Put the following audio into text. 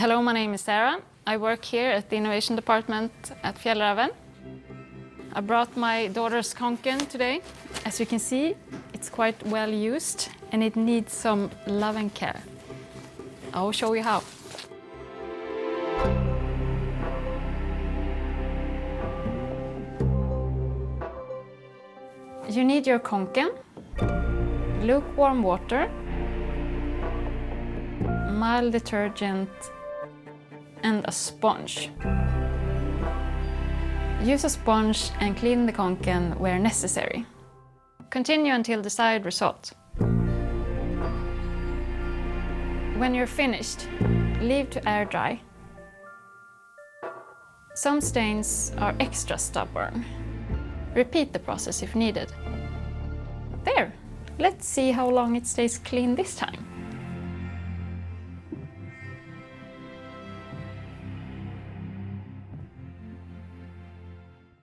Hello, my name is Sarah. I work here at the Innovation Department at Fjällräven. I brought my daughter's Kånken today. As you can see, it's quite well used and it needs some love and care. I will show you how. You need your Kånken, lukewarm water, mild detergent and a sponge. Use a sponge and clean the Kånken where necessary. Continue until desired result. When you're finished, leave to air dry. Some stains are extra stubborn. Repeat the process if needed. There! Let's see how long it stays clean this time.